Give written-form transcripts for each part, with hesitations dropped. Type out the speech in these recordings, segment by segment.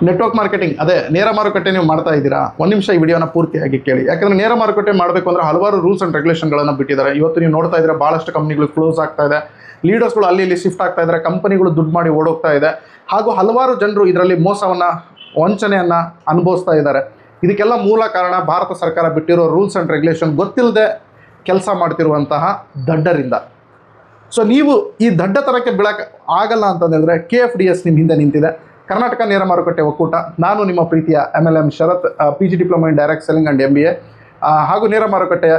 Network marketing ಅದೇ ನೇರ ಮಾರುಕಟ್ಟೆ ನೀವು ಮಾಡ್ತಾ ಇದ್ದೀರಾ, ಒಂದು ನಿಮಿಷ ಈ ವಿಡಿಯೋನ ಪೂರ್ತಿಯಾಗಿ ಕೇಳಿ. ಯಾಕಂದರೆ ನೇರ ಮಾರುಕಟ್ಟೆ ಮಾಡಬೇಕು ಅಂದರೆ ಹಲವಾರು ರೂಲ್ಸ್ ಆ್ಯಂಡ್ ರೆಗ್ಯುಲೇಷನ್ಗಳನ್ನು ಬಿಟ್ಟಿದ್ದಾರೆ. ಇವತ್ತು ನೀವು ನೋಡ್ತಾ ಇದ್ದೀರಾ ಭಾಳಷ್ಟು ಕಂಪ್ನಿಗಳು ಕ್ಲೋಸ್ ಆಗ್ತಾ ಇದೆ, ಲೀಡರ್ಸ್ಗಳು ಅಲ್ಲಿ ಇಲ್ಲಿ ಶಿಫ್ಟ್ ಆಗ್ತಾ ಇದ್ದಾರೆ, ಕಂಪನಿಗಳು ದುಡ್ಡು ಮಾಡಿ ಓಡೋಗ್ತಾ ಇದೆ, ಹಾಗೂ ಹಲವಾರು ಜನರು ಇದರಲ್ಲಿ ಮೋಸವನ್ನು ವಂಚನೆಯನ್ನು ಅನುಭವಿಸ್ತಾ ಇದ್ದಾರೆ. ಇದಕ್ಕೆಲ್ಲ ಮೂಲ ಕಾರಣ ಭಾರತ ಸರ್ಕಾರ ಬಿಟ್ಟಿರೋ ರೂಲ್ಸ್ ಆ್ಯಂಡ್ ರೆಗ್ಯುಲೇಷನ್ ಗೊತ್ತಿಲ್ಲದೆ ಕೆಲಸ ಮಾಡ್ತಿರುವಂತಹ ದಡ್ಡರಿಂದ. ಸೊ ನೀವು ಈ ದಡ್ಡತನಕ್ಕೆ ಬೀಳಕ್ಕೆ ಆಗಲ್ಲ ಅಂತಂದರೆ KFDS ನಿಮ್ಮ ಹಿಂದೆ ನಿಂತಿದೆ, ಕರ್ನಾಟಕ ನೇರ ಮಾರುಕಟ್ಟೆ ಒಕ್ಕೂಟ. ನಾನು ನಿಮ್ಮ ಪ್ರೀತಿಯ MLM Sharath, PG diploma in direct selling and MBA ಹಾಗೂ ನೇರ ಮಾರುಕಟ್ಟೆಯ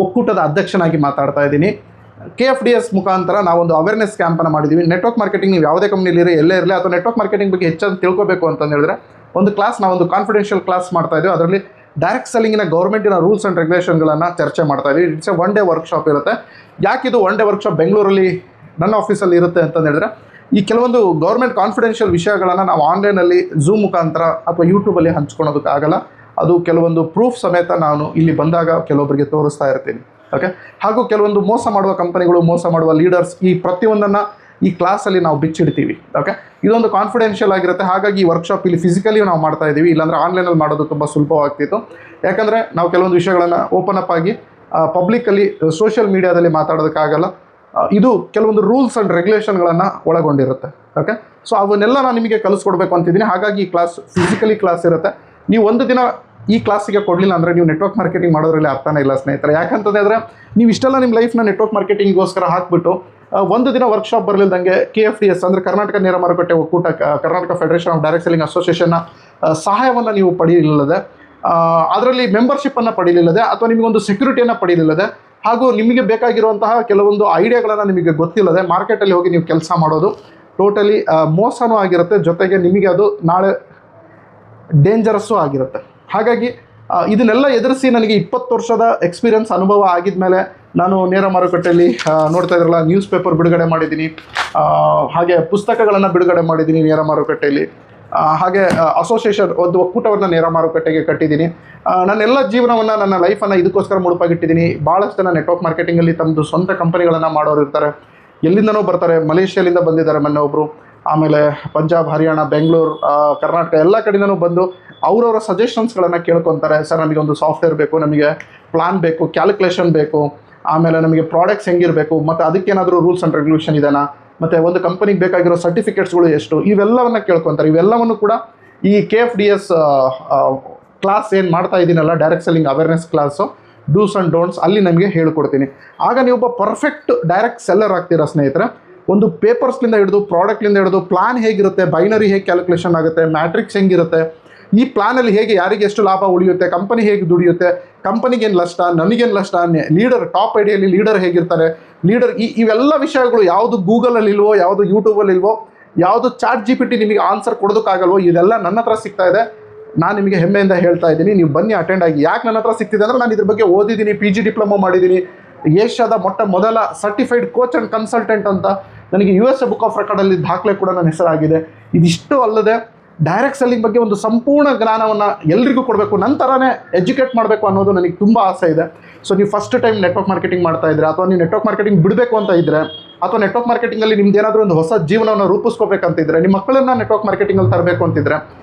ಒಕ್ಕೂಟದ ಅಧ್ಯಕ್ಷನಾಗಿ ಮಾತಾಡ್ತಾ ಇದ್ದೀನಿ. KFDS ಮುಖಾಂತರ ನಾವೊಂದು ಅವೇರ್ನೆಸ್ ಕ್ಯಾಂಪನ್ನು ಮಾಡಿದ್ದೀವಿ. ನೆಟ್ವರ್ಕ್ ಮಾರ್ಕೆಟಿಂಗ್ ನೀವು ಯಾವುದೇ ಕಂಪ್ನಿಲಿರಿ, ಎಲ್ಲೇ ಇರಲಿ, ಅಥವಾ ನೆಟ್ವರ್ಕ್ ಮಾರ್ಕೆಟಿಂಗ್ ಬಗ್ಗೆ ಹೆಚ್ಚಾಗಿ ತಿಳ್ಕೋಬೇಕು ಅಂತಂದು ಹೇಳಿದ್ರೆ ಒಂದು ಕ್ಲಾಸ್, ನಾವೊಂದು ಕಾನ್ಫಿಡೆನ್ಷಿಯಲ್ ಕ್ಲಾಸ್ ಮಾಡ್ತಾ ಇದ್ದೀವಿ. ಅದರಲ್ಲಿ ಡೈರೆಕ್ಟ್ ಸೆಲ್ಲಿಂಗಿನ ಗೌರ್ಮೆಂಟಿನ ರೂಲ್ಸ್ ಆ್ಯಂಡ್ ರೆಗ್ಯುಲೇಷನ್ಗಳನ್ನು ಚರ್ಚೆ ಮಾಡ್ತಾ ಇದ್ದೀವಿ. ಇಟ್ಸ್ ಎ 1 ಡೇ ವರ್ಕ್ಶಾಪ್ ಇರುತ್ತೆ. ಯಾಕಿದು 1 ಡೇ ವರ್ಕ್ಶಾಪ್ ಬೆಂಗಳೂರಲ್ಲಿ ನನ್ನ ಆಫೀಸಲ್ಲಿ ಇರುತ್ತೆ ಅಂತಂದು ಹೇಳಿದ್ರೆ, ಈ ಕೆಲವೊಂದು ಗೌರ್ಮೆಂಟ್ ಕಾನ್ಫಿಡೆನ್ಷಿಯಲ್ ವಿಷಯಗಳನ್ನು ನಾವು ಆನ್ಲೈನಲ್ಲಿ ಝೂಮ್ ಮುಖಾಂತರ ಅಥವಾ ಯೂಟ್ಯೂಬಲ್ಲಿ ಹಂಚ್ಕೊಳೋದಕ್ಕಾಗಲ್ಲ. ಅದು ಕೆಲವೊಂದು ಪ್ರೂಫ್ ಸಮೇತ ನಾನು ಇಲ್ಲಿ ಬಂದಾಗ ಕೆಲವೊಬ್ಬರಿಗೆ ತೋರಿಸ್ತಾ ಇರ್ತೀನಿ. ಓಕೆ, ಹಾಗೂ ಕೆಲವೊಂದು ಮೋಸ ಮಾಡುವ ಕಂಪನಿಗಳು, ಮೋಸ ಮಾಡುವ ಲೀಡರ್ಸ್, ಈ ಪ್ರತಿಯೊಂದನ್ನು ಈ ಕ್ಲಾಸಲ್ಲಿ ನಾವು ಬಿಚ್ಚಿಡ್ತೀವಿ. ಓಕೆ, ಇದೊಂದು ಕಾನ್ಫಿಡೆನ್ಷಿಯಲ್ ಆಗಿರುತ್ತೆ. ಹಾಗಾಗಿ ಈ ವರ್ಕ್ಶಾಪ್ ಇಲ್ಲಿ ಫಿಸಿಕಲಿ ನಾವು ಮಾಡ್ತಾ ಇದ್ದೀವಿ, ಇಲ್ಲಾಂದರೆ ಆನ್ಲೈನಲ್ಲಿ ಮಾಡೋದು ತುಂಬ ಸುಲಭವಾಗ್ತಿತ್ತು. ಯಾಕಂದರೆ ನಾವು ಕೆಲವೊಂದು ವಿಷಯಗಳನ್ನು ಓಪನ್ ಅಪ್ ಆಗಿ ಪಬ್ಲಿಕ್ಕಲ್ಲಿ ಸೋಷಿಯಲ್ ಮೀಡಿಯಾದಲ್ಲಿ ಮಾತಾಡೋದಕ್ಕಾಗಲ್ಲ. ಇದು ಕೆಲವೊಂದು ರೂಲ್ಸ್ ಆ್ಯಂಡ್ ರೆಗ್ಯುಲೇಷನ್ಗಳನ್ನು ಒಳಗೊಂಡಿರುತ್ತೆ. ಓಕೆ, ಸೊ ಅವನ್ನೆಲ್ಲ ನಾನು ನಿಮಗೆ ಕಲಿಸ್ಕೊಡ್ಬೇಕು ಅಂತಿದ್ದೀನಿ. ಹಾಗಾಗಿ ಈ ಕ್ಲಾಸ್ ಫಿಸಿಕಲಿ ಕ್ಲಾಸ್ ಇರುತ್ತೆ. ನೀವು ಒಂದು ದಿನ ಈ ಕ್ಲಾಸಿಗೆ ಕೊಡಲಿಲ್ಲ ಅಂದರೆ ನೀವು ನೆಟ್ವರ್ಕ್ ಮಾರ್ಕೆಟಿಂಗ್ ಮಾಡೋದ್ರಲ್ಲಿ ಅರ್ಥನೇ ಇಲ್ಲ ಸ್ನೇಹಿತರೆ. ಯಾಕಂತಂದರೆ ನೀವು ಇಷ್ಟೆಲ್ಲ ನಿಮ್ಮ ಲೈಫ್ನ ನೆಟ್ವರ್ಕ್ ಮಾರ್ಕೆಟಿಂಗ್ಗೋಸ್ಕರ ಹಾಕಿಬಿಟ್ಟು ಒಂದು ದಿನ ವರ್ಕ್ಶಾಪ್ ಬರಲಿಲ್ದಂಗೆ KFDS ಅಂದರೆ ಕರ್ನಾಟಕ ನೇರ ಮಾರುಕಟ್ಟೆ ಒಕ್ಕೂಟ, Karnataka federation of direct selling ಅಸೋಸಿಯೇಷನ್ನ ಸಹಾಯವನ್ನು ನೀವು ಪಡೆಯಲಿಲ್ಲದೆ, ಅದರಲ್ಲಿ ಮೆಂಬರ್ಶಿಪ್ಪನ್ನು ಪಡೆಯಲಿಲ್ಲದೆ, ಅಥವಾ ನಿಮಗೊಂದು ಸೆಕ್ಯೂರಿಟಿಯನ್ನು ಪಡೆಯಲಿಲ್ಲದೆ, ಹಾಗೂ ನಿಮಗೆ ಬೇಕಾಗಿರುವಂತಹ ಕೆಲವೊಂದು ಐಡಿಯಾಗಳನ್ನು ನಿಮಗೆ ಗೊತ್ತಿಲ್ಲದೆ ಮಾರ್ಕೆಟಲ್ಲಿ ಹೋಗಿ ನೀವು ಕೆಲಸ ಮಾಡೋದು ಟೋಟಲಿ ಮೋಸನೂ ಆಗಿರುತ್ತೆ, ಜೊತೆಗೆ ನಿಮಗೆ ಅದು ನಾಳೆ ಡೇಂಜರಸ್ಸು ಆಗಿರುತ್ತೆ. ಹಾಗಾಗಿ ಇದನ್ನೆಲ್ಲ ಎದುರಿಸಿ ನನಗೆ 20 ವರ್ಷದ ಎಕ್ಸ್ಪೀರಿಯನ್ಸ್ ಅನುಭವ ಆಗಿದ್ಮೇಲೆ ನಾನು ನೇರ ಮಾರುಕಟ್ಟೆಯಲ್ಲಿ ನೋಡ್ತಾ ಇದ್ರಲ್ಲ, ನ್ಯೂಸ್ ಪೇಪರ್ ಬಿಡುಗಡೆ ಮಾಡಿದ್ದೀನಿ, ಹಾಗೆ ಪುಸ್ತಕಗಳನ್ನು ಬಿಡುಗಡೆ ಮಾಡಿದ್ದೀನಿ ನೇರ ಮಾರುಕಟ್ಟೆಯಲ್ಲಿ, ಹಾಗೆ ಅಸೋಸಿಯೇಷನ್ ಒಂದು ಒಕ್ಕೂಟವನ್ನು ನೇರ ಮಾರುಕಟ್ಟೆಗೆ ಕಟ್ಟಿದ್ದೀನಿ. ನನ್ನೆಲ್ಲ ಜೀವನವನ್ನು, ನನ್ನ ಲೈಫನ್ನು ಇದಕ್ಕೋಸ್ಕರ ಮುಡುಪಾಗಿಟ್ಟಿದ್ದೀನಿ. ಭಾಳಷ್ಟು ಜನ ನೆಟ್ವರ್ಕ್ ಮಾರ್ಕೆಟಿಂಗಲ್ಲಿ ತಮ್ಮದು ಸ್ವಂತ ಕಂಪನಿಗಳನ್ನು ಮಾಡೋರು ಇರ್ತಾರೆ, ಎಲ್ಲಿಂದನೋ ಬರ್ತಾರೆ. ಮಲೇಷ್ಯಾಲಿಂದ ಬಂದಿದ್ದಾರೆ ಮೊನ್ನೆ ಒಬ್ಬರು, ಆಮೇಲೆ ಪಂಜಾಬ್, ಹರಿಯಾಣ, ಬೆಂಗಳೂರು, ಕರ್ನಾಟಕ ಎಲ್ಲ ಕಡೆಯಿಂದನೂ ಬಂದು ಅವರವರ ಸಜೆಷನ್ಸ್ಗಳನ್ನು ಕೇಳ್ಕೊತಾರೆ. ಸರ್, ನಮಗೆ ಒಂದು ಸಾಫ್ಟ್ವೇರ್ ಬೇಕು, ನಮಗೆ ಪ್ಲಾನ್ ಬೇಕು, ಕ್ಯಾಲ್ಕುಲೇಷನ್ ಬೇಕು, ಆಮೇಲೆ ನಮಗೆ ಪ್ರಾಡಕ್ಟ್ಸ್ ಹೆಂಗಿರಬೇಕು, ಮತ್ತು ಅದಕ್ಕೇನಾದರೂ ರೂಲ್ಸ್ ಆ್ಯಂಡ್ ರೆಗ್ಯುಲೇಷನ್ ಇದೆನಾ, ಮತ್ತು ಒಂದು ಕಂಪನಿಗೆ ಬೇಕಾಗಿರೋ ಸರ್ಟಿಫಿಕೇಟ್ಸ್ಗಳು ಎಷ್ಟು, ಇವೆಲ್ಲವನ್ನು ಕೇಳ್ಕೊತಾರೆ. ಇವೆಲ್ಲವನ್ನು ಕೂಡ ಈ KFDS ಕ್ಲಾಸ್ ಏನು ಮಾಡ್ತಾ ಇದ್ದೀನಲ್ಲ, direct selling awareness class, dos and don'ts, ಅಲ್ಲಿ ನಮಗೆ ಹೇಳ್ಕೊಡ್ತೀನಿ. ಆಗ ನೀವೊಬ್ಬ ಪರ್ಫೆಕ್ಟ್ ಡೈರೆಕ್ಟ್ ಸೆಲ್ಲರ್ ಆಗ್ತೀರಾ ಸ್ನೇಹಿತರೆ. ಒಂದು ಪೇಪರ್ಸ್ಲಿಂದ ಹಿಡಿದು, ಪ್ರಾಡಕ್ಟ್ಲಿಂದ ಹಿಡಿದು, ಪ್ಲಾನ್ ಹೇಗಿರುತ್ತೆ, ಬೈನರಿ ಹೇಗೆ ಕ್ಯಾಲ್ಕುಲೇಷನ್ ಆಗುತ್ತೆ, ಮ್ಯಾಟ್ರಿಕ್ಸ್ ಹೆಂಗಿರುತ್ತೆ, ಈ ಪ್ಲಾನಲ್ಲಿ ಹೇಗೆ ಯಾರಿಗೆ ಎಷ್ಟು ಲಾಭ ಉಳಿಯುತ್ತೆ, ಕಂಪನಿ ಹೇಗೆ ದುಡಿಯುತ್ತೆ, ಕಂಪನಿಗೇನು ನಷ್ಟ, ನನಗೇನು ನಷ್ಟ, ಲೀಡರ್ ಟಾಪ್ ಐಡಿಯಲ್ಲಿ ಲೀಡರ್ ಹೇಗಿರ್ತಾರೆ, ಲೀಡರ್ ಇವೆಲ್ಲ ವಿಷಯಗಳು ಯಾವುದು ಗೂಗಲಲ್ಲಿ ಇಲ್ವೋ, ಯಾವುದು ಯೂಟ್ಯೂಬಲ್ಲಿ ಇಲ್ವೋ, ಯಾವುದು ChatGPT ನಿಮಗೆ ಆನ್ಸರ್ ಕೊಡೋದಕ್ಕಾಗಲ್ವೋ, ಇದೆಲ್ಲ ನನ್ನ ಹತ್ರ ಸಿಗ್ತಾ ಇದೆ. ನಾನು ನಿಮಗೆ ಹೆಮ್ಮೆಯಿಂದ ಹೇಳ್ತಾ ಇದ್ದೀನಿ, ನೀವು ಬನ್ನಿ ಅಟೆಂಡ್ ಆಗಿ. ಯಾಕೆ ನನ್ನ ಹತ್ರ ಸಿಗ್ತಿದೆ ಅಂದರೆ, ನಾನು ಇದ್ರ ಬಗ್ಗೆ ಓದಿದ್ದೀನಿ, PG ಡಿಪ್ಲೊಮಾ ಮಾಡಿದ್ದೀನಿ, ಏಷ್ಯಾದ ಮೊದಲ ಸರ್ಟಿಫೈಡ್ ಕೋಚ್ ಆ್ಯಂಡ್ ಕನ್ಸಲ್ಟೆಂಟ್ ಅಂತ ನನಗೆ USA ಬುಕ್ ಆಫ್ ರೆಕಾರ್ಡಲ್ಲಿ ದಾಖಲೆ ಕೂಡ ನನ್ನ ಹೆಸರಾಗಿದೆ. ಇದಿಷ್ಟು ಅಲ್ಲದೆ ಡೈರೆಕ್ಟ್ ಸೆಲ್ಲಿಂಗ್ ಬಗ್ಗೆ ಒಂದು ಸಂಪೂರ್ಣ ಜ್ಞಾನವನ್ನು ಎಲ್ರಿಗೂ ಕೊಡಬೇಕು, ನಂತರನೇ ಎಜುಕೇಟ್ ಮಾಡಬೇಕು ಅನ್ನೋದು ನನಗೆ ತುಂಬ ಆಸೆ ಇದೆ. ಸೊ ನೀವು ಫಸ್ಟ್ ಟೈಮ್ ನೆಟ್ವರ್ಕ್ ಮಾರ್ಕೆಟಿಂಗ್ ಮಾಡ್ತಾ ಇದ್ದರೆ, ಅಥವಾ ನೀವು ನೆಟ್ವರ್ಕ್ ಮಾರ್ಕೆಟಿಂಗ್ ಬಿಡಬೇಕು ಅಂತ ಇದ್ದರೆ, ಅಥವಾ ನೆಟ್ವರ್ಕ್ ಮಾರ್ಕೆಟಿಂಗಲ್ಲಿ ನಿಮ್ದು ಏನಾದರೂ ಒಂದು ಹೊಸ ಜೀವನವನ್ನು ರೂಪಿಸ್ಕೋಬೇಕಂತಿದ್ರೆ, ನಿಮ್ಮ ಮಕ್ಕಳನ್ನು ನೆಟ್ವರ್ಕ್ ಮಾರ್ಕೆಟಿಂಗಲ್ಲಿ ತರಬೇಕು ಅಂತಿದ್ರೆ,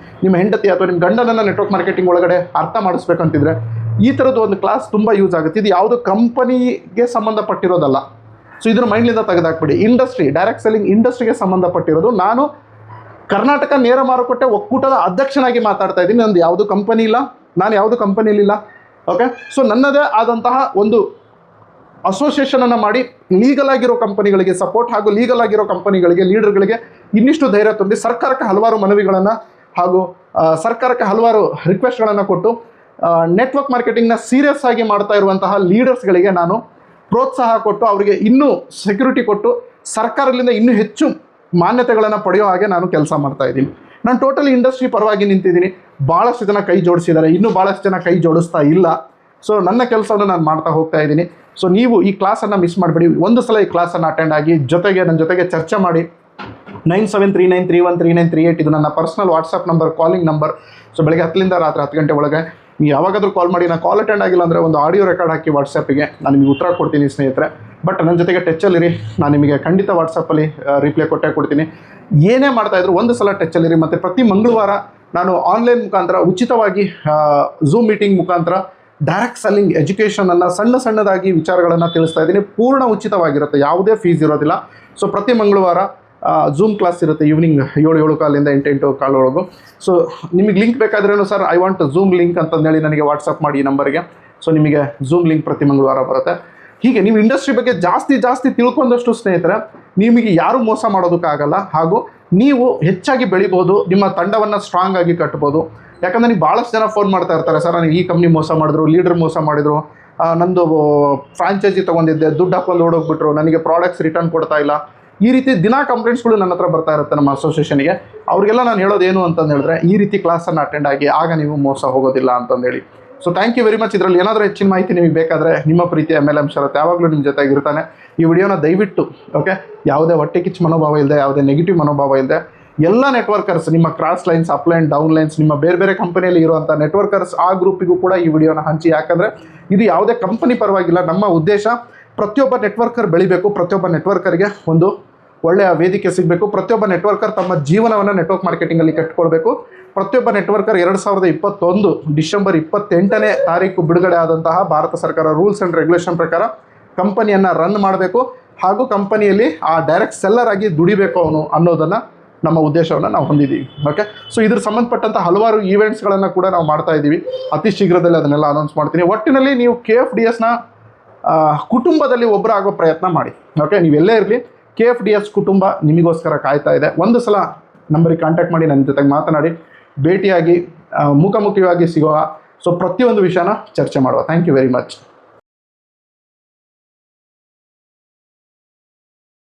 ನಿಮ್ಮ ಹೆಂಡತಿ ಅಥವಾ ನಿಮ್ಮ ಗಂಡನನ್ನು ನೆಟ್ವರ್ಕ್ ಮಾರ್ಕೆಟಿಂಗ್ ಒಳಗಡೆ ಅರ್ಥ ಮಾಡಿಸ್ಬೇಕಂತಿದ್ರೆ, ಈ ಥರದ್ದು ಒಂದು ಕ್ಲಾಸ್ ತುಂಬ ಯೂಸ್ ಆಗುತ್ತೆ. ಇದು ಯಾವುದೋ ಕಂಪನಿಗೆ ಸಂಬಂಧಪಟ್ಟಿರೋದಲ್ಲ. ಸೊ ಇದನ್ನು ಮೈಂಡ್ಲಿಂದ ತೆಗೆದಾಕ್ಬಿಡಿ. ಇಂಡಸ್ಟ್ರಿ, ಡೈರೆಕ್ಟ್ ಸೆಲ್ಲಿಂಗ್ ಇಂಡಸ್ಟ್ರಿಗೆ ಸಂಬಂಧಪಟ್ಟಿರೋದು. ನಾನು ಕರ್ನಾಟಕ ನೇರ ಮಾರುಕಟ್ಟೆ ಒಕ್ಕೂಟದ ಅಧ್ಯಕ್ಷನಾಗಿ ಮಾತಾಡ್ತಾ ಇದ್ದೀನಿ. ನಂದು ಯಾವುದು ಕಂಪನಿ ಇಲ್ಲ, ನಾನು ಯಾವುದು ಕಂಪನಿಲಿಲ್ಲ. ಓಕೆ, ಸೊ ನನ್ನದೇ ಆದಂತಹ ಒಂದು ಅಸೋಸಿಯೇಷನನ್ನು ಮಾಡಿ ಲೀಗಲ್ ಆಗಿರೋ ಕಂಪನಿಗಳಿಗೆ ಸಪೋರ್ಟ್, ಹಾಗೂ ಲೀಗಲ್ ಆಗಿರೋ ಕಂಪನಿಗಳಿಗೆ, ಲೀಡರ್ಗಳಿಗೆ ಇನ್ನಿಷ್ಟು ಧೈರ್ಯ ತುಂಬಿ ಸರ್ಕಾರಕ್ಕೆ ಹಲವಾರು ಮನವಿಗಳನ್ನು ಹಾಗೂ ಸರ್ಕಾರಕ್ಕೆ ಹಲವಾರು ರಿಕ್ವೆಸ್ಟ್ಗಳನ್ನು ಕೊಟ್ಟು ನೆಟ್ವರ್ಕ್ ಮಾರ್ಕೆಟಿಂಗ್ನ ಸೀರಿಯಸ್ ಆಗಿ ಮಾಡ್ತಾ ಇರುವಂತಹ ಲೀಡರ್ಸ್ಗಳಿಗೆ ನಾನು ಪ್ರೋತ್ಸಾಹ ಕೊಟ್ಟು, ಅವರಿಗೆ ಇನ್ನೂ ಸೆಕ್ಯೂರಿಟಿ ಕೊಟ್ಟು, ಸರ್ಕಾರದಿಂದ ಇನ್ನೂ ಹೆಚ್ಚು ಮಾನ್ಯತೆಗಳನ್ನು ಪಡೆಯೋ ಹಾಗೆ ನಾನು ಕೆಲಸ ಮಾಡ್ತಾ ಇದ್ದೀನಿ. ನಾನು ಟೋಟಲಿ ಇಂಡಸ್ಟ್ರಿ ಪರವಾಗಿ ನಿಂತಿದ್ದೀನಿ. ಭಾಳಷ್ಟು ಜನ ಕೈ ಜೋಡಿಸಿದ್ದಾರೆ, ಇನ್ನೂ ಭಾಳಷ್ಟು ಜನ ಕೈ ಜೋಡಿಸ್ತಾ ಇಲ್ಲ. ಸೊ ನನ್ನ ಕೆಲಸವನ್ನು ನಾನು ಮಾಡ್ತಾ ಹೋಗ್ತಾ ಇದ್ದೀನಿ. ಸೊ ನೀವು ಈ ಕ್ಲಾಸನ್ನು ಮಿಸ್ ಮಾಡಬೇಡಿ. ಒಂದು ಸಲ ಈ ಕ್ಲಾಸನ್ನು ಅಟೆಂಡ್ ಆಗಿ, ನನ್ನ ಜೊತೆಗೆ ಚರ್ಚೆ ಮಾಡಿ. 9739313938 ಇದು ನನ್ನ personal WhatsApp number, calling number. So ಬೆಳಗ್ಗೆ 10ರಿಂದ ರಾತ್ರಿ 10 ಗಂಟೆ ಒಳಗೆ ನೀವು ಯಾವಾಗಾದರೂ ಕಾಲ್ ಮಾಡಿ. ನಾನು ಕಾಲ್ ಅಟೆಂಡ್ ಆಗಿಲ್ಲ ಅಂದರೆ ಒಂದು ಆಡಿಯೋ ರೆಕಾರ್ಡ್ ಹಾಕಿ ವಾಟ್ಸಪ್ಪಿಗೆ ನಾನು ನಿಮಗೆ ಉತ್ತರ ಕೊಡ್ತೀನಿ ಸ್ನೇಹಿತರೆ. ಬಟ್ ನನ್ನ ಜೊತೆಗೆ ಟಚ್ಚಲ್ಲಿರಿ, ನಾನು ನಿಮಗೆ ಖಂಡಿತ ವಾಟ್ಸಪ್ಪಲ್ಲಿ ರಿಪ್ಲೈ ಕೊಟ್ಟೇ ಕೊಡ್ತೀನಿ. ಏನೇ ಮಾಡ್ತಾಯಿದ್ರು ಒಂದು ಸಲ ಟಚ್ಚಲ್ಲಿರಿ. ಮತ್ತು ಪ್ರತಿ ಮಂಗಳವಾರ ನಾನು ಆನ್ಲೈನ್ ಮುಖಾಂತರ ಉಚಿತವಾಗಿ ಝೂಮ್ ಮೀಟಿಂಗ್ ಮುಖಾಂತರ ಡೈರೆಕ್ಟ್ ಸೆಲ್ಲಿಂಗ್ ಎಜುಕೇಷನನ್ನು ಸಣ್ಣದಾಗಿ ವಿಚಾರಗಳನ್ನು ತಿಳಿಸ್ತಾ ಇದ್ದೀನಿ. ಪೂರ್ಣ ಉಚಿತವಾಗಿರುತ್ತೆ, ಯಾವುದೇ ಫೀಸ್ ಇರೋದಿಲ್ಲ. ಸೊ ಪ್ರತಿ ಮಂಗಳವಾರ ಝೂಮ್ ಕ್ಲಾಸ್ ಇರುತ್ತೆ ಈವ್ನಿಂಗ್ 7:15 8:15 ಸೊ ನಿಮಗೆ ಲಿಂಕ್ ಬೇಕಾದ್ರೂ sir I want zoom link ಅಂತಂದೇಳಿ ನನಗೆ ವಾಟ್ಸಪ್ ಮಾಡಿ ಈ ನಂಬರ್ಗೆ. ಸೊ ನಿಮಗೆ ಝೂಮ್ ಲಿಂಕ್ ಪ್ರತಿ ಮಂಗಳವಾರ ಬರುತ್ತೆ. ಹೀಗೆ ನೀವು ಇಂಡಸ್ಟ್ರಿ ಬಗ್ಗೆ ಜಾಸ್ತಿ ತಿಳ್ಕೊಂಡಷ್ಟು ಸ್ನೇಹಿತರೆ ನಿಮಗೆ ಯಾರೂ ಮೋಸ ಮಾಡೋದಕ್ಕಾಗಲ್ಲ, ಹಾಗೂ ನೀವು ಹೆಚ್ಚಾಗಿ ಬೆಳಿಬೋದು, ನಿಮ್ಮ ತಂಡವನ್ನು ಸ್ಟ್ರಾಂಗ್ ಆಗಿ ಕಟ್ಬೋದು. ಯಾಕಂದರೆ ನೀವು ಭಾಳಷ್ಟು ಜನ ಫೋನ್ ಮಾಡ್ತಾ ಇರ್ತಾರೆ, ಸರ್ ನನಗೆ ಈ ಕಂಪ್ನಿ ಮೋಸ ಮಾಡಿದ್ರು, ಲೀಡರ್ ಮೋಸ ಮಾಡಿದ್ರು, ನಂದು ಫ್ರಾಂಚೈಸಿ ತೊಗೊಂಡಿದ್ದೆ, ದುಡ್ಡು ಹಾಕೊಂಡು ಓಡೋಗ್ಬಿಟ್ರು, ನನಗೆ ಪ್ರಾಡಕ್ಟ್ಸ್ ರಿಟರ್ನ್ ಕೊಡ್ತಾ ಇಲ್ಲ. ಈ ರೀತಿ ದಿನಾ ಕಂಪ್ಲೇಂಟ್ಸ್ಗಳು ನನ್ನ ಹತ್ರ ಬರ್ತಾ ಇರುತ್ತೆ ನಮ್ಮ ಅಸೋಸಿಯೇಷನ್ಗೆ. ಅವ್ರಿಗೆಲ್ಲ ನಾನು ಹೇಳೋದೇನು ಅಂತಂದು ಹೇಳಿದ್ರೆ, ಈ ರೀತಿ ಕ್ಲಾಸನ್ನು ಅಟೆಂಡ್ ಆಗಿ, ಆಗ ನೀವು ಮೋಸ ಹೋಗೋದಿಲ್ಲ ಅಂತಂದೇಳಿ. So thank you very much. ಇದರಲ್ಲಿ ಏನಾದರೂ ಹೆಚ್ಚಿನ ಮಾಹಿತಿ ನಿಮಗೆ ಬೇಕಾದರೆ ನಿಮ್ಮ ಪ್ರೀತಿಯ MLM ಶರತ್ ಯಾವಾಗಲೂ ನಿಮ್ಮ ಜೊತೆಗಿರ್ತಾನೆ. ಈ ವಿಡಿಯೋನ ದಯವಿಟ್ಟು ಓಕೆ, ಯಾವುದೇ ಹೊಟ್ಟೆ ಕಿಚ್ಚು ಮನೋಭಾವ ಇಲ್ಲದೆ, ಯಾವುದೇ ನೆಗೆಟಿವ್ ಮನೋಭಾವ ಇಲ್ಲದೆ, ಎಲ್ಲ ನೆಟ್ವರ್ಕರ್ಸ್, ನಿಮ್ಮ ಕ್ರಾಸ್ ಲೈನ್ಸ್, ಅಪ್ಲೈನ್, ಡೌನ್ ಲೈನ್ಸ್, ನಿಮ್ಮ ಬೇರೆ ಕಂಪನಿಯಲ್ಲಿ ಇರುವಂಥ ನೆಟ್ವರ್ಕರ್ಸ್ ಆ ಗ್ರೂಪಿಗೂ ಕೂಡ ಈ ವಿಡಿಯೋನ ಹಂಚಿ. ಯಾಕಂದರೆ ಇದು ಯಾವುದೇ ಕಂಪನಿ ಪರವಾಗಿಲ್ಲ, ನಮ್ಮ ಉದ್ದೇಶ ಪ್ರತಿಯೊಬ್ಬ ನೆಟ್ವರ್ಕರ್ ಬೆಳಿಬೇಕು, ಪ್ರತಿಯೊಬ್ಬ ನೆಟ್ವರ್ಕರ್ಗೆ ಒಂದು ಒಳ್ಳೆಯ ವೇದಿಕೆ ಸಿಗಬೇಕು, ಪ್ರತಿಯೊಬ್ಬ ನೆಟ್ವರ್ಕರ್ ತಮ್ಮ ಜೀವನವನ್ನು ನೆಟ್ವರ್ಕ್ ಮಾರ್ಕೆಟಿಂಗಲ್ಲಿ ಕಟ್ಟಿಕೊಳ್ಬೇಕು. ಪ್ರತಿಯೊಬ್ಬ ನೆಟ್ವರ್ಕರ್ 2021 ಡಿಸೆಂಬರ್ 28ನೇ ತಾರೀಕು ಬಿಡುಗಡೆ ಆದಂತಹ ಭಾರತ ಸರ್ಕಾರ ರೂಲ್ಸ್ ಆ್ಯಂಡ್ ರೆಗ್ಯುಲೇಷನ್ ಪ್ರಕಾರ ಕಂಪನಿಯನ್ನು ರನ್ ಮಾಡಬೇಕು, ಹಾಗೂ ಕಂಪನಿಯಲ್ಲಿ ಆ ಡೈರೆಕ್ಟ್ ಸೆಲ್ಲರ್ ಆಗಿ ದುಡಿಬೇಕು ಅವನು ಅನ್ನೋದನ್ನು ನಮ್ಮ ಉದ್ದೇಶವನ್ನು ನಾವು ಹೊಂದಿದ್ದೀವಿ. ಓಕೆ, ಸೊ ಇದ್ರ ಸಂಬಂಧಪಟ್ಟಂಥ ಹಲವಾರು ಈವೆಂಟ್ಸ್ಗಳನ್ನು ಕೂಡ ನಾವು ಮಾಡ್ತಾ ಇದ್ದೀವಿ. ಅತಿ ಶೀಘ್ರದಲ್ಲಿ ಅದನ್ನೆಲ್ಲ ಅನೌನ್ಸ್ ಮಾಡ್ತೀನಿ. ಒಟ್ಟಿನಲ್ಲಿ ನೀವು KFDSನ ಕುಟುಂಬದಲ್ಲಿ ಒಬ್ಬರಾಗೋ ಪ್ರಯತ್ನ ಮಾಡಿ. ಓಕೆ, ನೀವೆಲ್ಲೇ ಇರಲಿ, KFDS ಕುಟುಂಬ ನಿಮಗೋಸ್ಕರ ಕಾಯ್ತಾ ಇದೆ. ಒಂದು ಸಲ ನಂಬರಿಗೆ ಕಾಂಟ್ಯಾಕ್ಟ್ ಮಾಡಿ, ನನ್ನ ಜೊತೆಗೆ ಮಾತನಾಡಿ, ಭೇಟಿಯಾಗಿ, ಮುಖಾಮುಖಿಯಾಗಿ ಸಿಗುವ. ಸೊ ಪ್ರತಿಯೊಂದು ವಿಷಯನ ಚರ್ಚೆ ಮಾಡುವ. Thank you very much.